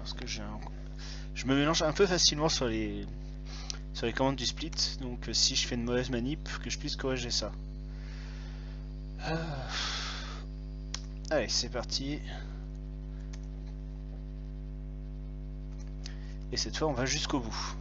parce que je me mélange un peu facilement sur les commandes du split, donc si je fais une mauvaise manip, que je puisse corriger ça. Ah. Allez, c'est parti. Et cette fois, on va jusqu'au bout.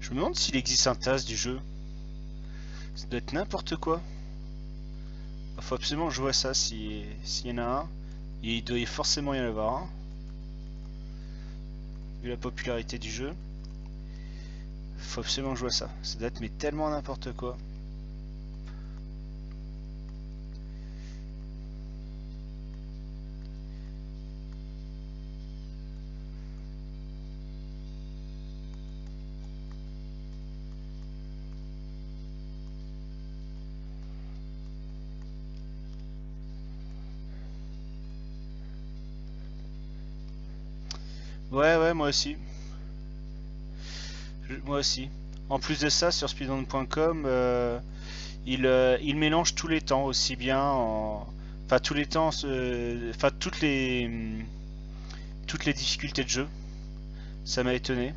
Je me demande s'il existe un TAS du jeu. Ça doit être n'importe quoi. Faut absolument que je vois ça s'il y en a un. Il doit forcément y en avoir un. Vu la popularité du jeu. Faut absolument que je vois ça. Ça doit être mais tellement n'importe quoi. Ouais, ouais, moi aussi. Moi aussi. En plus de ça, sur speedrun.com, il mélange tous les temps, aussi bien en... Enfin, tous les temps, enfin, toutes les difficultés de jeu. Ça m'a étonné.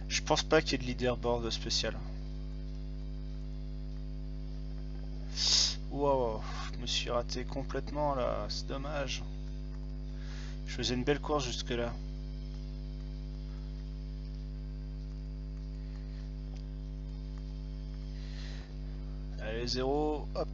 Je pense pas qu'il y ait de leaderboard spécial. Wow, je me suis raté complètement là, c'est dommage. Je faisais une belle course jusque là. Allez, 0, hop.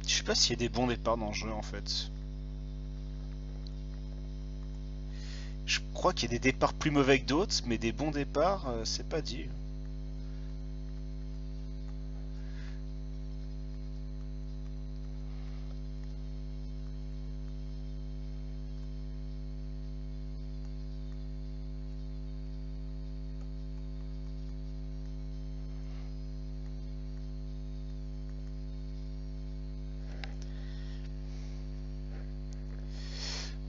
Je sais pas s'il y a des bons départs dans le jeu en fait. Je crois qu'il y a des départs plus mauvais que d'autres, mais des bons départs, c'est pas dit.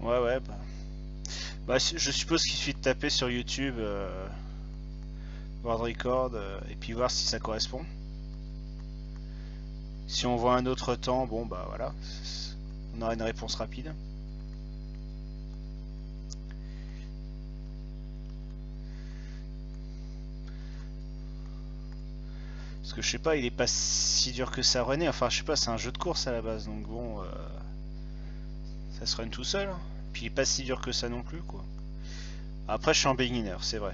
Ouais, ouais, bah, je suppose qu'il suffit de taper sur YouTube World Record et puis voir si ça correspond. Si on voit un autre temps, bon bah voilà, on aura une réponse rapide. Parce que je sais pas, il est pas si dur que ça René. Enfin, je sais pas, c'est un jeu de course à la base, donc bon, ça se run tout seul, hein. Puis il est pas si dur que ça non plus, quoi. Après, je suis en beginner, c'est vrai.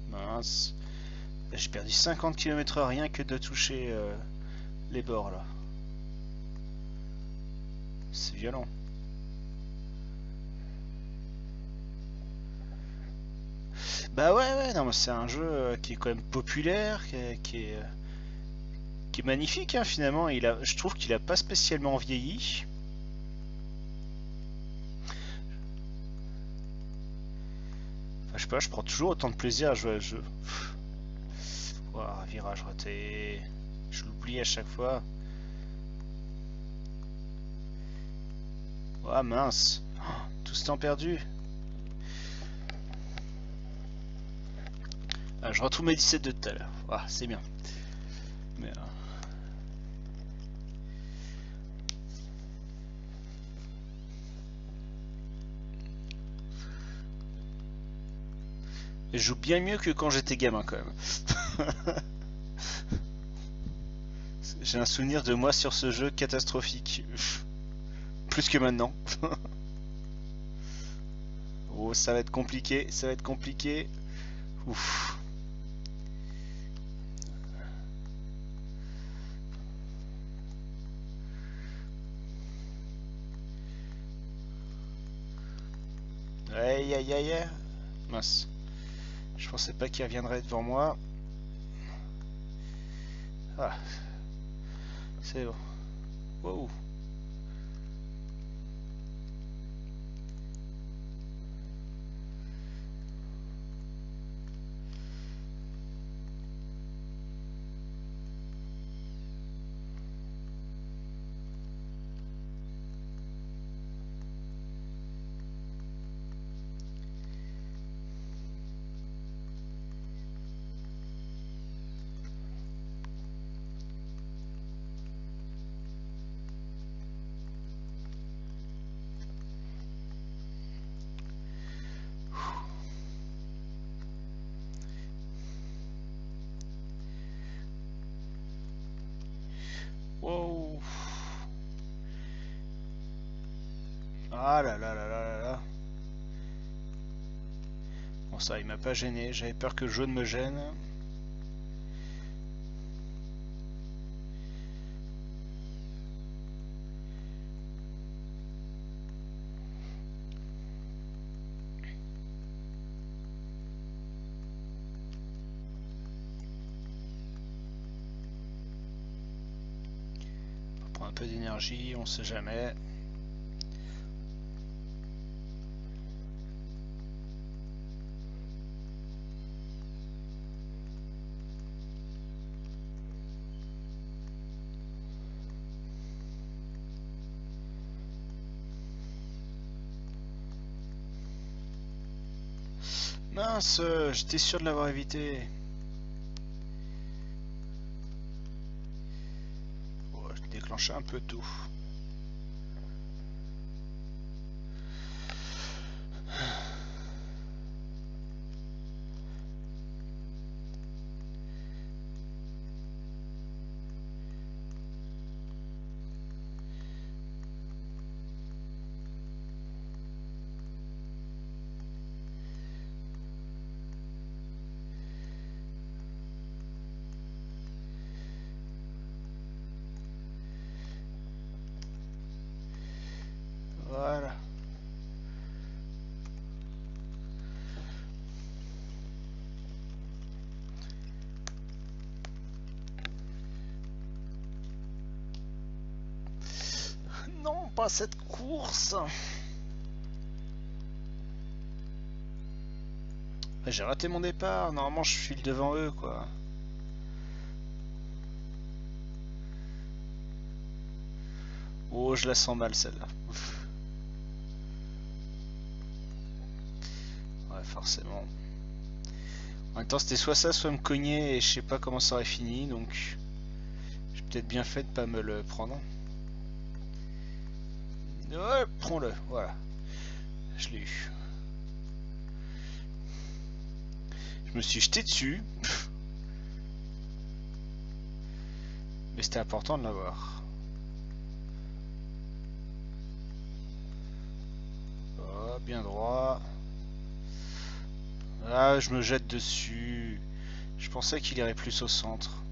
Mince. J'ai perdu 50 km/h rien que de toucher les bords là. C'est violent. Bah ouais, non, mais c'est un jeu qui est quand même populaire, qui est magnifique, hein, finalement. Je trouve qu'il a pas spécialement vieilli. Enfin, je sais pas, je prends toujours autant de plaisir à jouer à ce jeu. Ouah, virage raté. Je l'oublie à chaque fois. Ah mince. Tout ce temps perdu. Ah, je retrouve mes 17 de tout à l'heure. Ah, c'est bien. Mais, je joue bien mieux que quand j'étais gamin quand même. J'ai un souvenir de moi sur ce jeu catastrophique. Plus que maintenant. Oh, ça va être compliqué, ça va être compliqué. Ouf. Aïe aïe aïe aïe. Mince. Je pensais pas qu'il reviendrait devant moi. Ah, c'est bon. Wow. Wow. Ah là là là là là là. Bon ça, il m'a pas gêné. J'avais peur que le jaune me gêne. On va prendre un peu d'énergie, on sait jamais. Mince, j'étais sûr de l'avoir évité. Oh, je déclenchais un peu tout. Voilà. Non, pas cette course. J'ai raté mon départ. Normalement, je file devant eux, quoi. Oh, je la sens mal, celle-là. Ouais, forcément. En même temps, c'était soit ça, soit me cogner et je sais pas comment ça aurait fini, donc j'ai peut-être bien fait de pas me le prendre. Ouais, prends-le, voilà. Je l'ai eu. Je me suis jeté dessus. Mais c'était important de l'avoir. Oh, bien droit. Ah, je me jette dessus. Je pensais qu'il irait plus au centre.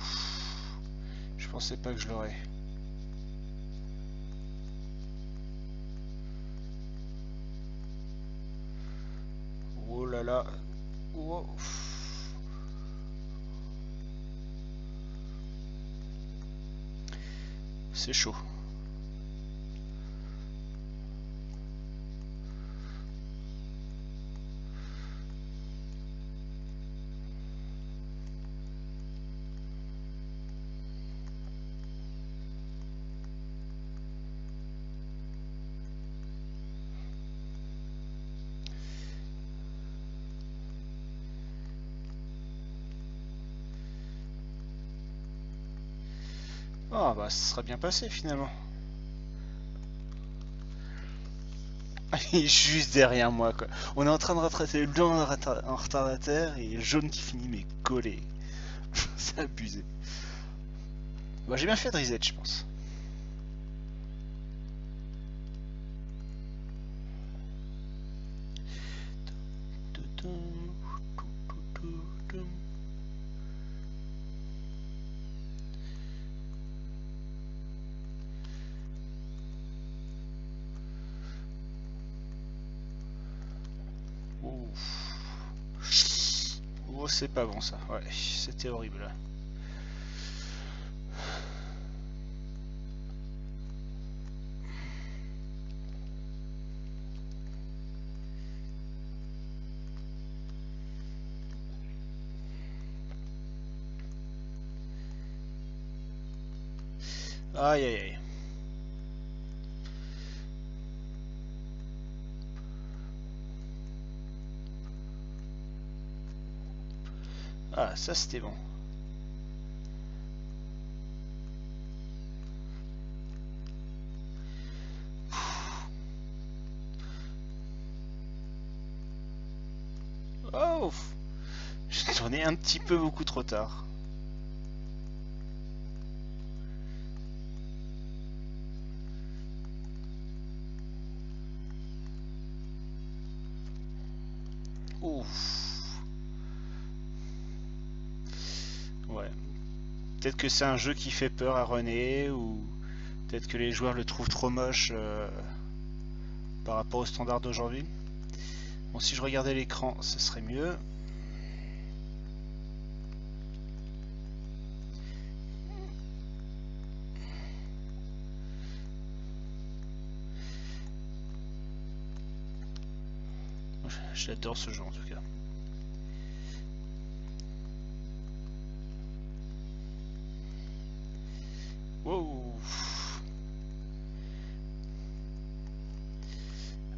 Ouf. Je pensais pas que je l'aurais. Oh là là. Oh. C'est chaud. Ah bah ça sera bien passé finalement. Il est juste derrière moi quoi. On est en train de rattraper le blanc en retardataire et le jaune qui finit mais collé. C'est abusé. Bah j'ai bien fait de reset je pense. Oh, c'est pas bon ça. Ouais, c'était horrible là. Aïe aïe aïe. Ah, ça c'était bon. Oh, je tournais un petit peu beaucoup trop tard. Ouf. Ouais. Peut-être que c'est un jeu qui fait peur à René ou peut-être que les joueurs le trouvent trop moche par rapport aux standards d'aujourd'hui. Bon, si je regardais l'écran, ce serait mieux. J'adore ce jeu en tout cas. Wow.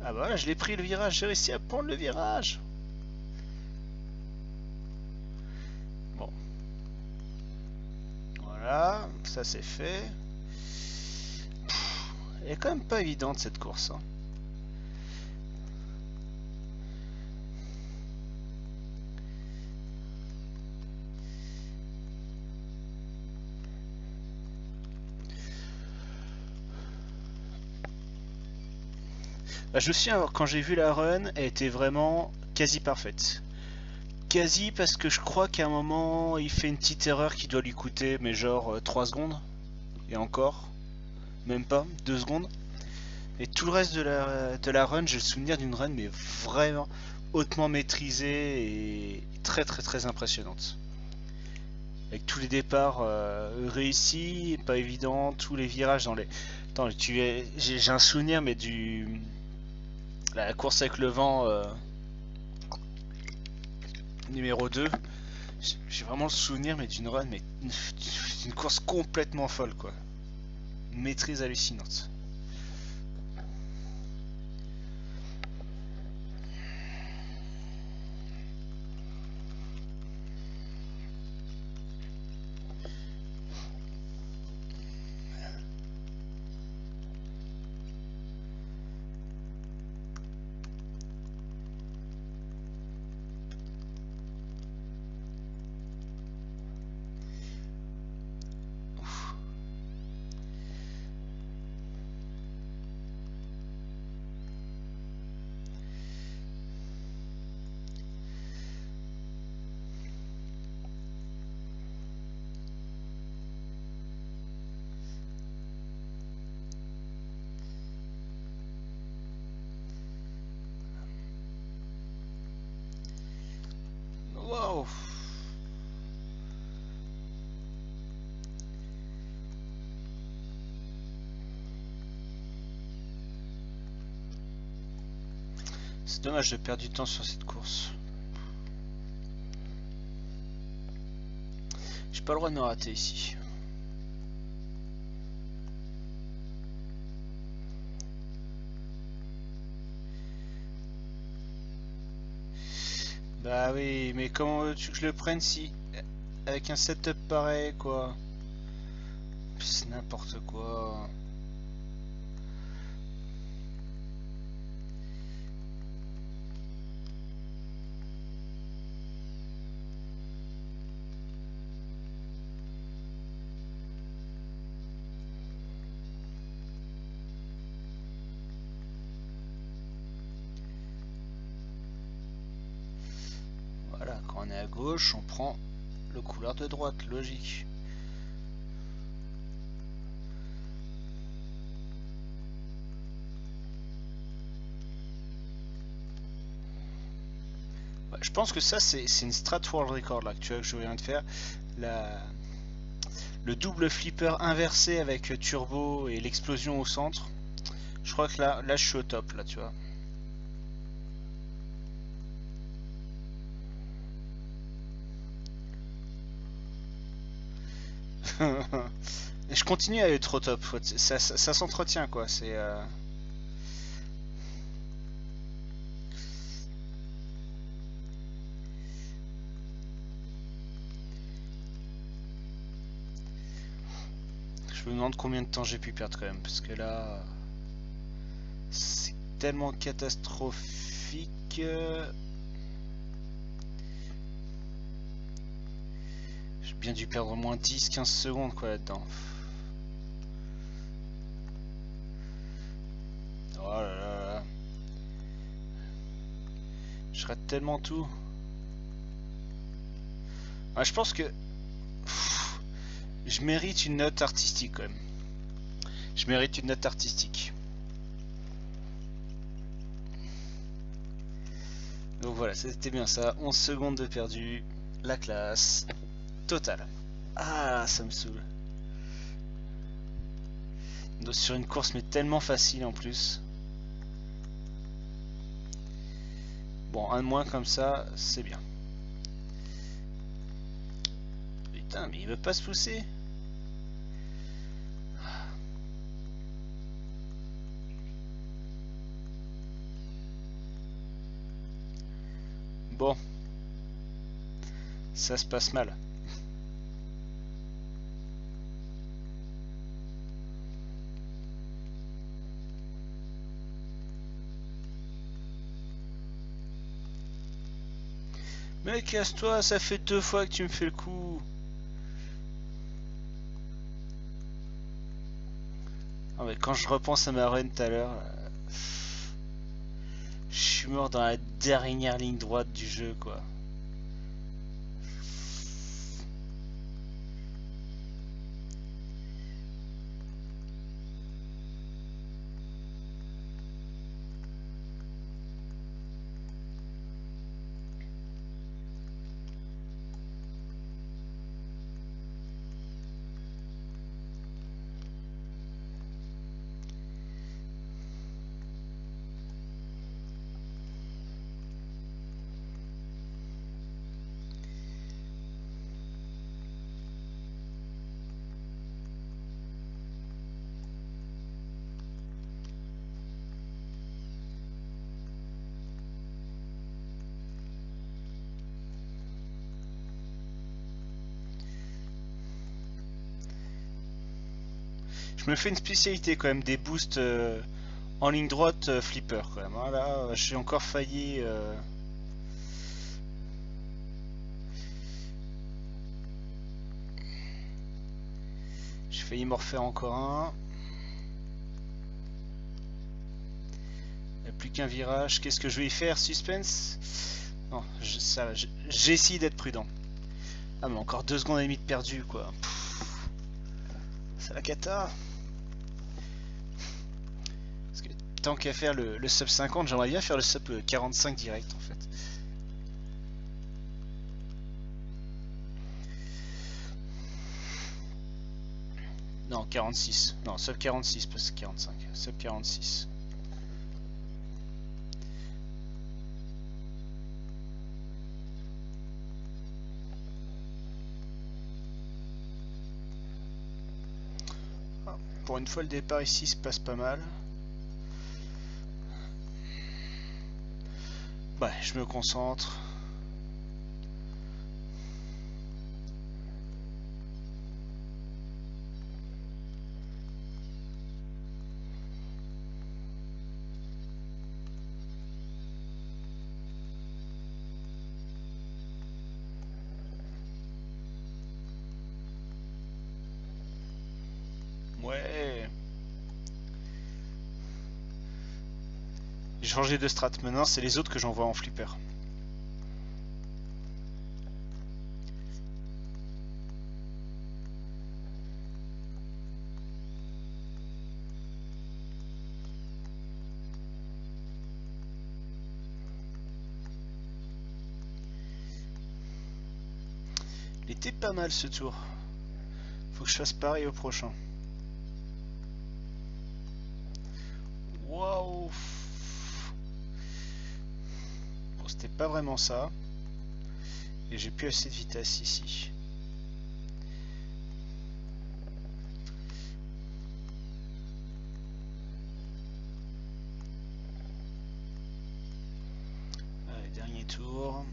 Ah bah là, je l'ai pris le virage, j'ai réussi à prendre le virage. Bon. Voilà, ça c'est fait. Elle est quand même pas évidente cette course. Hein. Bah, je me souviens, quand j'ai vu la run, elle était vraiment quasi parfaite. Quasi parce que je crois qu'à un moment, il fait une petite erreur qui doit lui coûter, mais genre 3 secondes. Et encore, même pas, 2 secondes. Et tout le reste de la run, j'ai le souvenir d'une run, mais vraiment hautement maîtrisée et très très très impressionnante. Avec tous les départs réussis, pas évident, tous les virages dans les... Attends, j'ai un souvenir, mais la course avec le vent numéro 2, j'ai vraiment le souvenir mais d'une run, mais une course complètement folle quoi. Une maîtrise hallucinante. C'est dommage de perdre du temps sur cette course. J'ai pas le droit de me rater ici. Bah oui, mais comment veux-tu que je le prenne si... Avec un setup pareil, quoi. C'est n'importe quoi. Voilà, quand on est à gauche, on prend le couloir de droite, logique. Ouais, je pense que ça, c'est une strat world record là, que tu vois, que je viens de faire. Le double flipper inversé avec turbo et l'explosion au centre. Je crois que là je suis au top, là, tu vois. Et je continue à être au top. Ça s'entretient, quoi. C'est... Je me demande combien de temps j'ai pu perdre quand même. Parce que là... C'est tellement catastrophique. J'ai bien dû perdre au moins 10-15 secondes, quoi, là-dedans. Oh là là là. Je rate tellement tout. Ah, je pense que... je mérite une note artistique, quand même. Je mérite une note artistique. Donc voilà, c'était bien ça. 11 secondes de perdu. La classe. Totale. Ah, ça me saoule. Donc, sur une course, mais tellement facile en plus. Bon, un de moins comme ça, c'est bien. Putain, mais il veut pas se pousser. Bon. Ça se passe mal. Mais casse-toi, ça fait 2 fois que tu me fais le coup. Ah mais quand je repense à ma run tout à l'heure, je suis mort dans la dernière ligne droite du jeu, quoi. Je me fais une spécialité quand même des boosts en ligne droite flipper quand même. Là, j'ai encore failli. J'ai failli m'en refaire encore un. Il n'y a plus qu'un virage. Qu'est-ce que je vais y faire? Suspense? Non, j'essaie d'être prudent. Ah mais encore 2 secondes et demie de perdu, quoi. C'est la cata. Parce que tant qu'à faire le sub 50, j'aimerais bien faire le sub 45 direct en fait. Non, 46. Non, sub 46, parce que 45. Sub 46. Pour une fois, le départ ici se passe pas mal. Ouais, je me concentre. Ouais. J'ai changé de strat. Maintenant, c'est les autres que j'envoie en flipper. Il était pas mal ce tour. Faut que je fasse pareil au prochain. Waouh. Bon, c'était pas vraiment ça. Et j'ai plus assez de vitesse ici. Allez, dernier tour.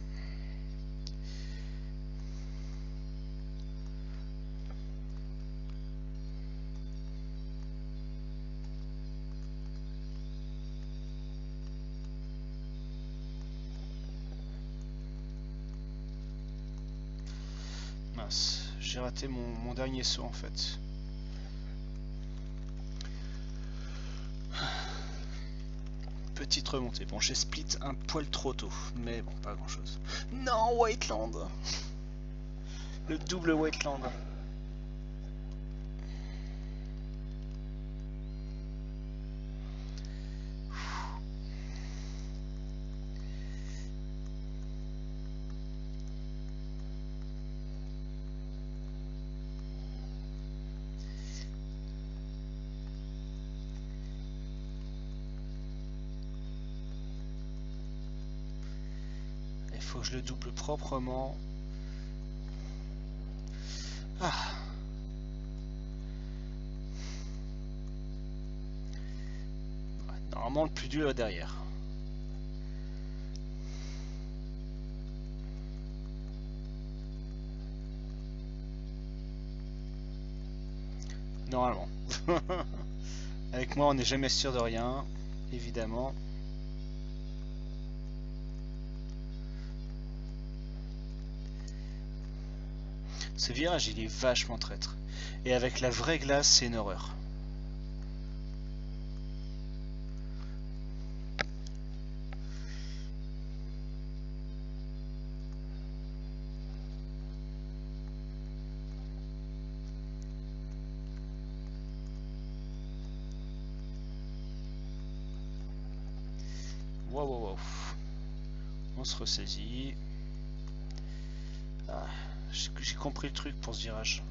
J'ai raté mon dernier saut en fait. Petite remontée. Bon, j'ai split un poil trop tôt, mais bon, pas grand chose. Non, Whiteland. Le double Whiteland. Il faut que je le double proprement. Ah. Ouais, normalement le plus dur est derrière. Normalement. Avec moi on n'est jamais sûr de rien, évidemment. Ce virage il est vachement traître. Et avec la vraie glace c'est une horreur. Wow, wow, wow. On se ressaisit. Ah, j'ai compris le truc pour ce virage.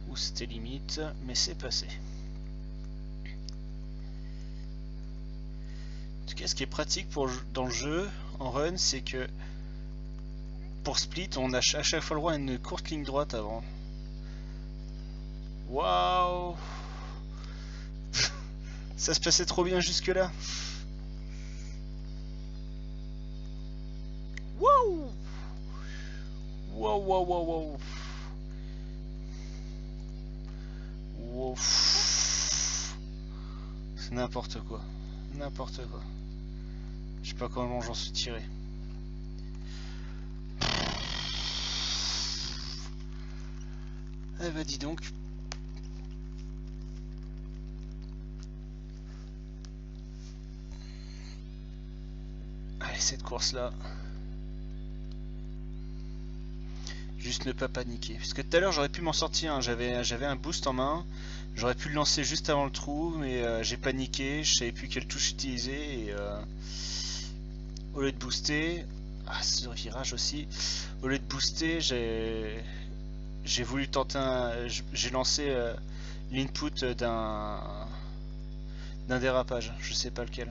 Où c'était limite, mais c'est passé. En tout cas, ce qui est pratique dans le jeu, en run, c'est que pour split, on a à chaque fois le droit à une courte ligne droite avant. Waouh. Ça se passait trop bien jusque là. Waouh. Waouh, waouh, waouh, waouh. Wow. C'est n'importe quoi. N'importe quoi. Je sais pas comment j'en suis tiré. Eh bah dis donc. Allez, cette course là. Juste ne pas paniquer. Parce que tout à l'heure j'aurais pu m'en sortir. Hein. J'avais un boost en main. J'aurais pu le lancer juste avant le trou, mais j'ai paniqué, je savais plus quelle touche utiliser et au lieu de booster, ah ce virage aussi, au lieu de booster, j'ai voulu tenter j'ai lancé l'input d'un dérapage, je sais pas lequel.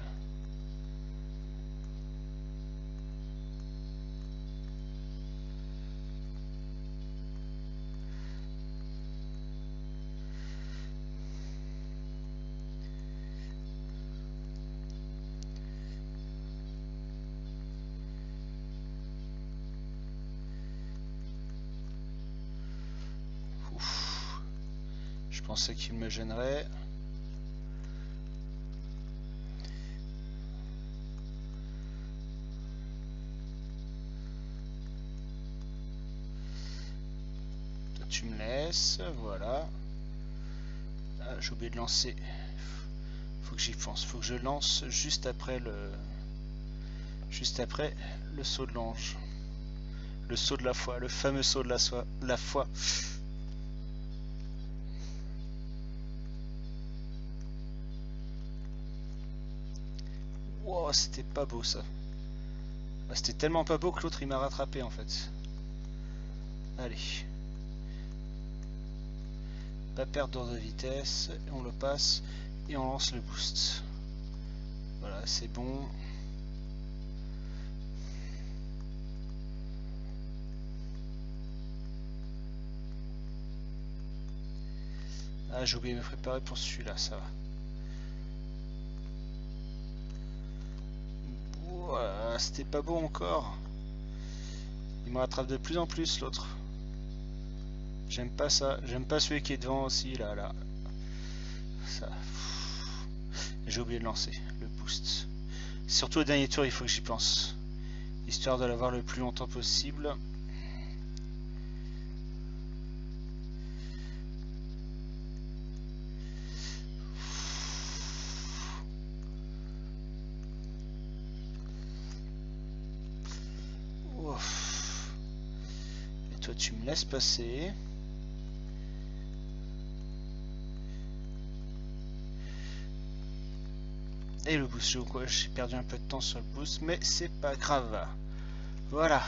Ouf. Je pensais qu'il me gênerait. Toi tu me laisses, voilà. Ah, j'ai oublié de lancer. Faut que j'y pense, faut que je lance juste après le saut de l'ange. Le saut de la foi, le fameux saut de la foi. Wow, c'était pas beau ça. Bah, c'était tellement pas beau que l'autre il m'a rattrapé en fait. Allez. Pas perdre de vitesse, on le passe et on lance le boost. Voilà, c'est bon. Ah, j'ai oublié de me préparer pour celui-là, ça va. Voilà, c'était pas beau encore. Il me rattrape de plus en plus l'autre. J'aime pas ça. J'aime pas celui qui est devant aussi, là. Ça. J'ai oublié de lancer le boost. Surtout au dernier tour, il faut que j'y pense. Histoire de l'avoir le plus longtemps possible. Ouf. Et toi, tu me laisses passer. Et le boost, j'ai perdu un peu de temps sur le boost, mais c'est pas grave. Voilà.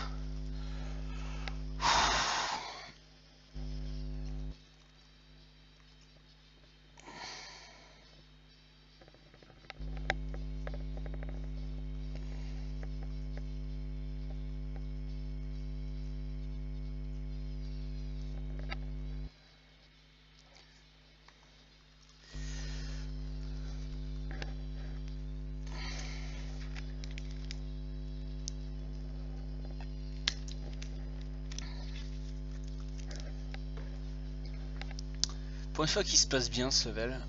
Pour une fois qu'il se passe bien ce level.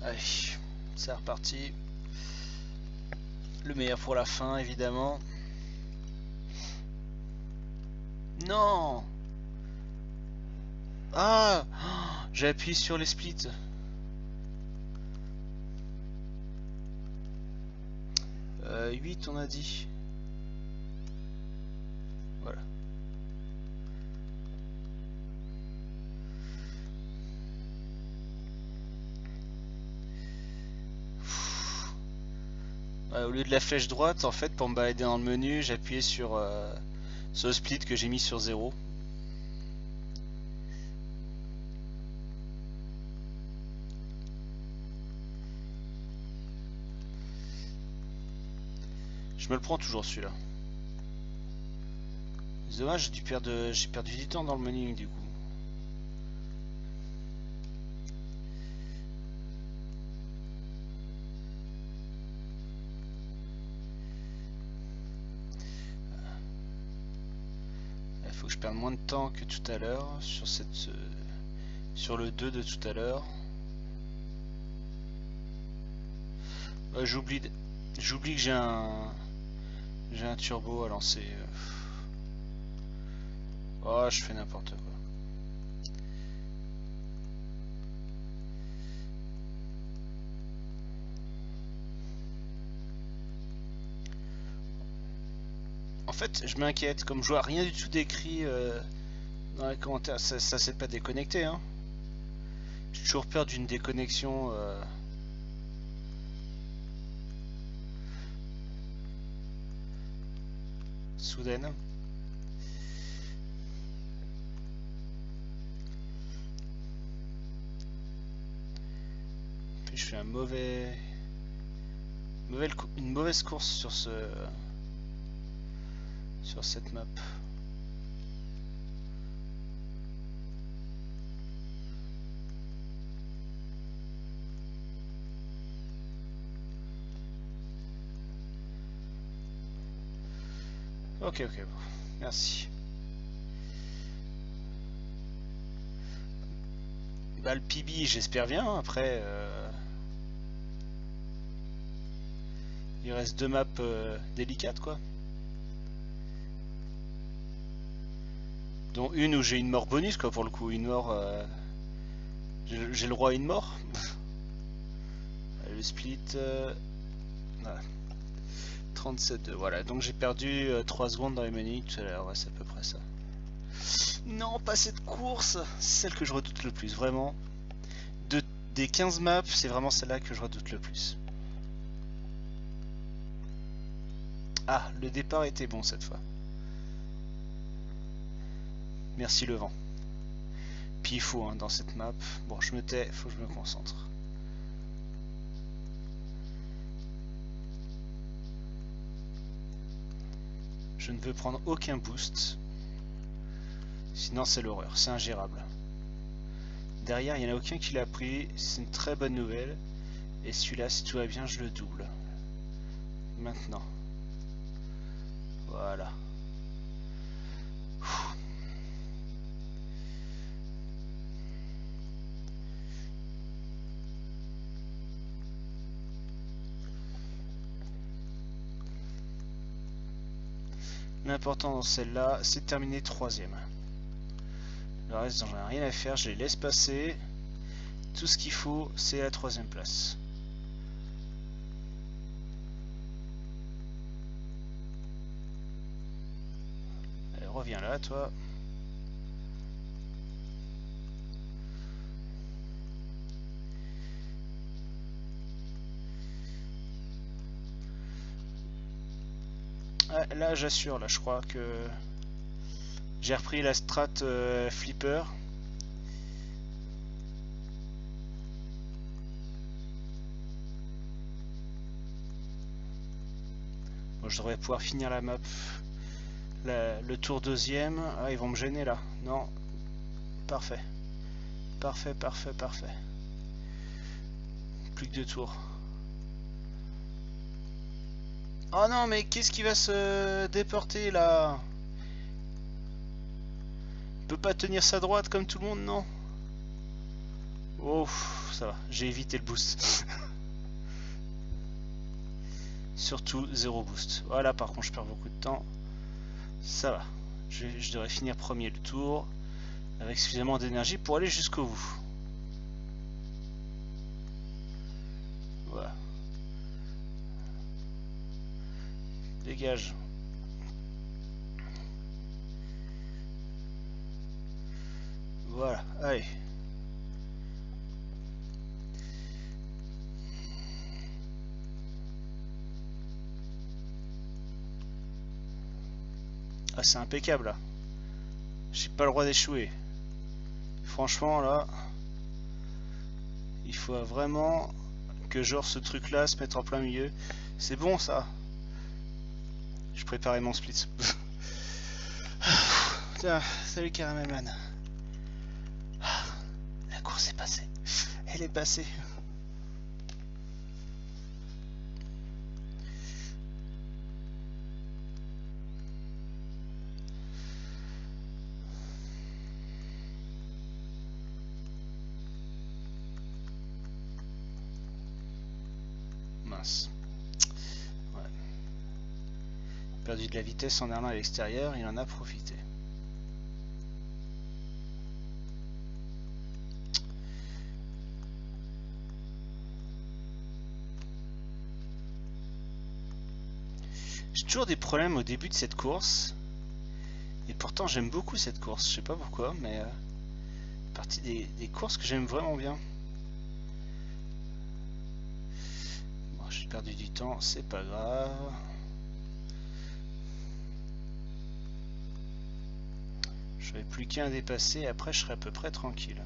Allez, c'est reparti. Le meilleur pour la fin, évidemment. Non! Ah! J'ai appuyé sur les splits. Euh, 8 on a dit. Voilà. Au lieu de la flèche droite, en fait, pour me balader dans le menu, j'ai appuyé sur le split que j'ai mis sur 0. Je me le prends toujours celui-là. C'est dommage, j'ai perdu du temps dans le menu du coup. Il faut que je perde moins de temps que tout à l'heure sur le 2 de tout à l'heure. J'oublie que j'ai un turbo à lancer. Oh, je fais n'importe quoi. fait, je m'inquiète, comme je vois rien du tout décrit dans les commentaires, ça c'est pas déconnecté, hein. J'ai toujours peur d'une déconnexion soudaine. Puis je fais une mauvaise course sur cette map. Ok, bon. Merci. Bah, le PB, j'espère bien. Après, il reste 2 maps délicates, quoi. Dont une où j'ai une mort bonus, quoi, pour le coup. Une mort... j'ai le droit à une mort. Le split... voilà. 37-2, voilà. Donc j'ai perdu 3 secondes dans les menus tout à l'heure. Ouais, c'est à peu près ça. Non, pas cette course. C'est celle que je redoute le plus, vraiment. Des 15 maps, c'est vraiment celle-là que je redoute le plus. Ah, le départ était bon cette fois. Merci le vent. Puis il faut, hein, dans cette map. Bon, je me tais, faut que je me concentre. Je ne veux prendre aucun boost. Sinon c'est l'horreur, c'est ingérable. Derrière, il n'y en a aucun qui l'a pris. C'est une très bonne nouvelle. Et celui-là, si tout va bien, je le double. Maintenant. Voilà. L'important dans celle-là, c'est de terminer 3ème. Le reste, j'en ai rien à faire, je les laisse passer. Tout ce qu'il faut, c'est la 3ème place. Allez, reviens là, toi. Ah, là, j'assure, là, je crois que j'ai repris la strat flipper. Bon, je devrais pouvoir finir la map. Le tour 2ème. Ah, ils vont me gêner là. Non. Parfait. Parfait. Plus que 2 tours. Oh non, mais qu'est-ce qui va se déporter là? Il peut pas tenir sa droite comme tout le monde, non? Oh, ça va. J'ai évité le boost. Surtout 0 boost. Voilà, par contre, je perds beaucoup de temps. Ça va. Je devrais finir premier le tour avec suffisamment d'énergie pour aller jusqu'au bout. Voilà. Dégage. Voilà, allez. Ah, c'est impeccable là. J'ai pas le droit d'échouer. Franchement là, il faut vraiment que genre ce truc là se mette en plein milieu. C'est bon ça. Je préparais mon split. Tiens, salut Caramelman. La course est passée. Elle est passée. Mince. Ouais. Perdu de la vitesse en allant à l'extérieur, il en a profité. J'ai toujours des problèmes au début de cette course. Et pourtant j'aime beaucoup cette course. Je sais pas pourquoi, mais partie des courses que j'aime vraiment bien. Bon, j'ai perdu du temps, c'est pas grave. Je n'avais plus qu'un dépassé, après je serai à peu près tranquille.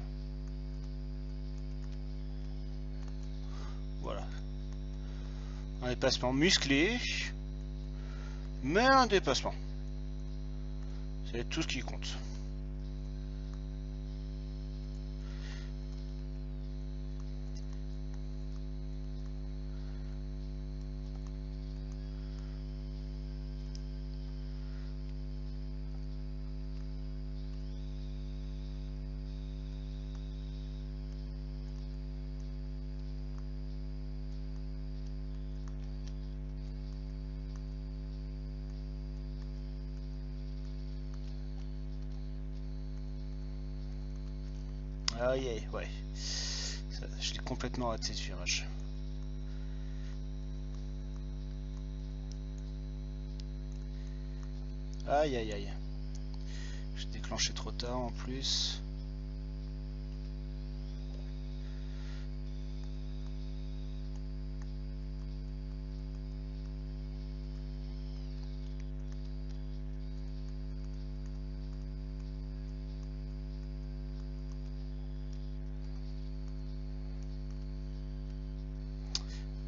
Voilà. Un dépassement musclé, mais un dépassement. C'est tout ce qui compte. Aïe aïe, ouais. Ça, je l'ai complètement raté ce virage. Aïe aïe aïe. J'ai déclenché trop tard en plus.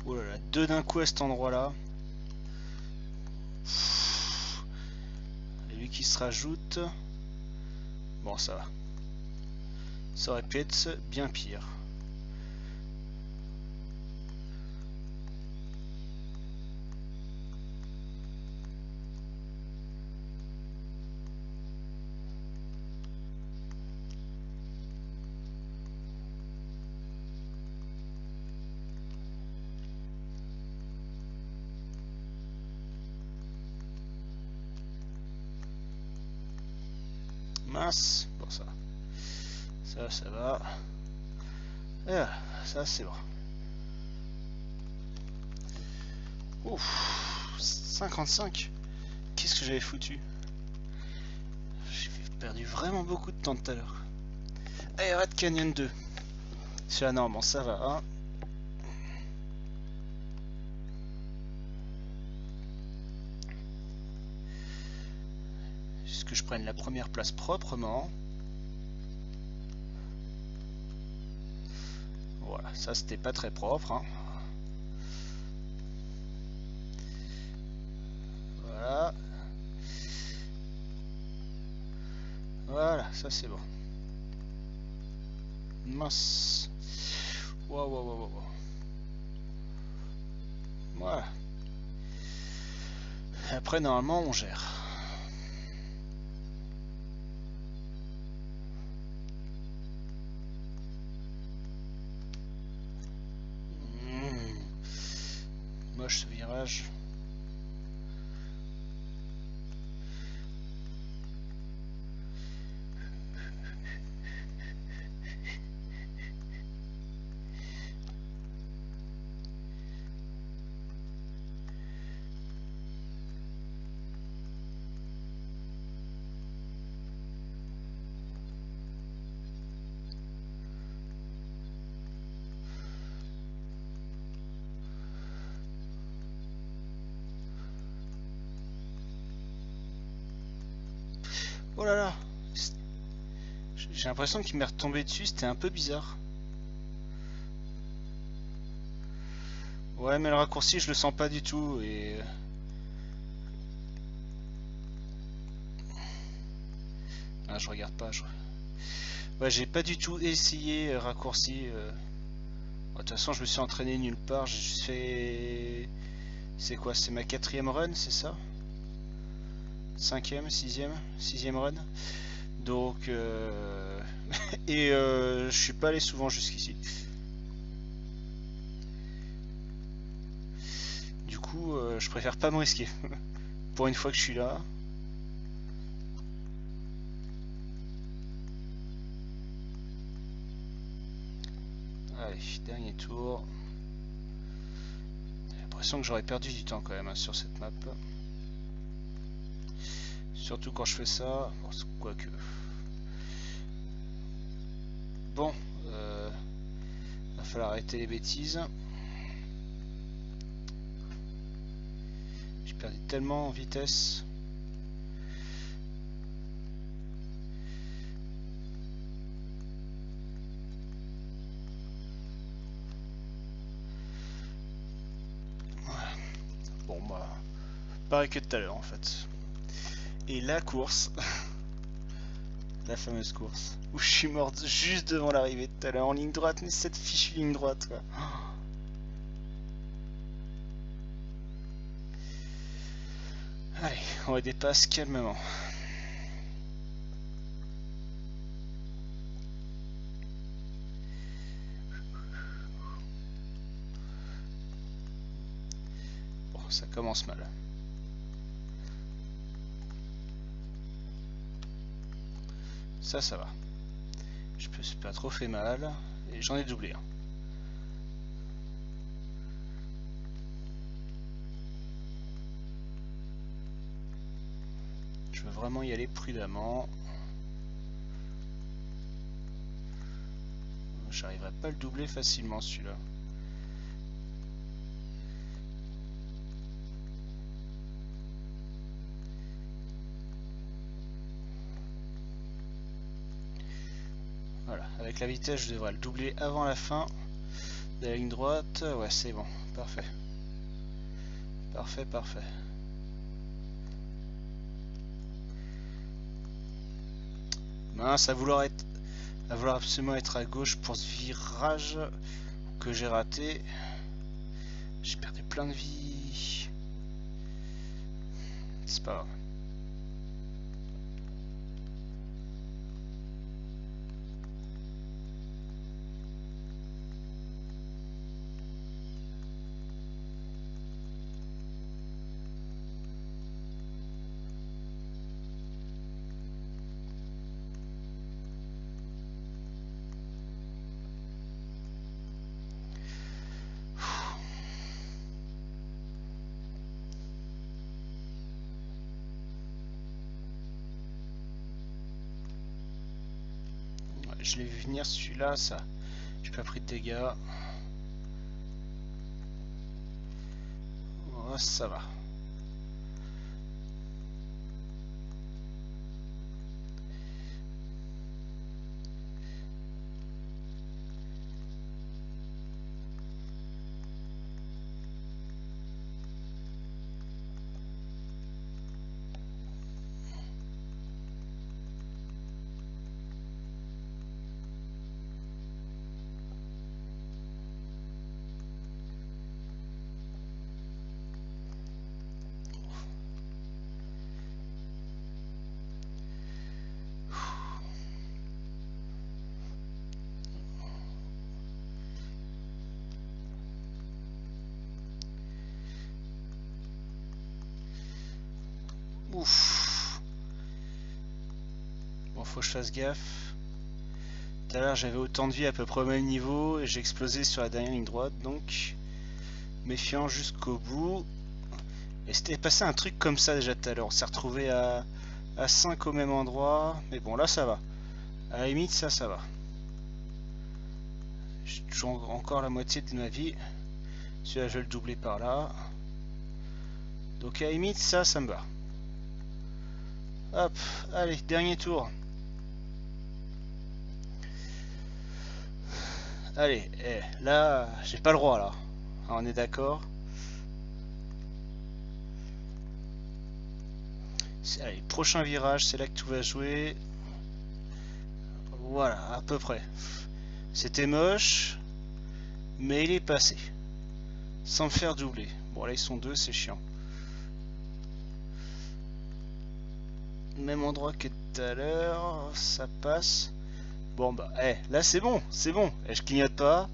Oh là là, deux d'un coup à cet endroit-là. Et lui qui se rajoute. Bon, ça va. Ça aurait pu être bien pire. Mince, bon ça va. Et ça c'est bon. Ouf, 55. Qu'est-ce que j'avais foutu? J'ai perdu vraiment beaucoup de temps tout à l'heure. Allez, Red Canyon 2. C'est la norme, ça va. Hein. Juste que je prenne la première place proprement. Voilà, ça c'était pas très propre. Hein. Voilà. Voilà, ça c'est bon. Mince. Waouh, waouh, waouh, waouh. Voilà. Après, normalement, on gère. Moche ce virage. Oh là là. J'ai l'impression qu'il m'est retombé dessus, c'était un peu bizarre. Ouais, mais le raccourci, je le sens pas du tout et... Ah, je regarde pas. Ouais, j'ai pas du tout essayé raccourci. De toute façon, je me suis entraîné nulle part. J'ai juste fait... C'est quoi? C'est ma 4e run, c'est ça? 5e, 6e run. Donc... et je suis pas allé souvent jusqu'ici. Du coup, je préfère pas me risquer. Pour une fois que je suis là. Allez, dernier tour. J'ai l'impression que j'aurais perdu du temps quand même hein, sur cette map. Surtout quand je fais ça. Bon, quoique. Bon, va falloir arrêter les bêtises. J'ai perdu tellement en vitesse. Bon, bah, pareil que tout à l'heure en fait. Et la course, la fameuse course, où je suis mort juste devant l'arrivée tout à l'heure en ligne droite, mais cette fichue ligne droite quoi. Allez, on redépasse calmement. Bon, ça commence mal. Ça va. Je me suis pas trop fait mal. Et j'en ai doublé. Je veux vraiment y aller prudemment. J'arriverai pas à le doubler facilement celui-là. Voilà, avec la vitesse je devrais le doubler avant la fin de la ligne droite. Ouais, c'est bon, parfait. Parfait, parfait. Mince, à vouloir absolument être à gauche pour ce virage que j'ai raté. J'ai perdu plein de vie. C'est pas grave. Je l'ai vu venir celui-là, ça. J'ai pas pris de dégâts. Oh, ça va. Ouf. Bon, faut que je fasse gaffe. Tout à l'heure, j'avais autant de vie à peu près au même niveau et j'ai explosé sur la dernière ligne droite, donc méfiant jusqu'au bout. Et c'était passé un truc comme ça déjà tout à l'heure. On s'est retrouvé à 5 au même endroit, mais bon, là ça va. À la limite, ça va. J'ai toujours encore la moitié de ma vie. Celui-là, je vais le doubler par là. Donc à la limite, ça me va. Hop, allez, dernier tour. Allez, là, j'ai pas le droit là. On est d'accord. Allez, prochain virage, c'est là que tout va jouer. Voilà, à peu près. C'était moche, mais il est passé. Sans me faire doubler. Bon, là, ils sont deux, c'est chiant. Même endroit que tout à l'heure, ça passe. Bon, bah, là, c'est bon, c'est bon. Je clignote pas.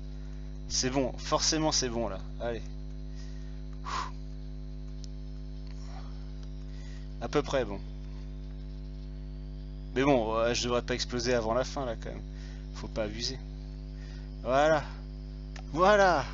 C'est bon, forcément, c'est bon, là. Allez. À peu près, bon. Mais bon, je devrais pas exploser avant la fin, là, quand même. Faut pas abuser. Voilà. Voilà.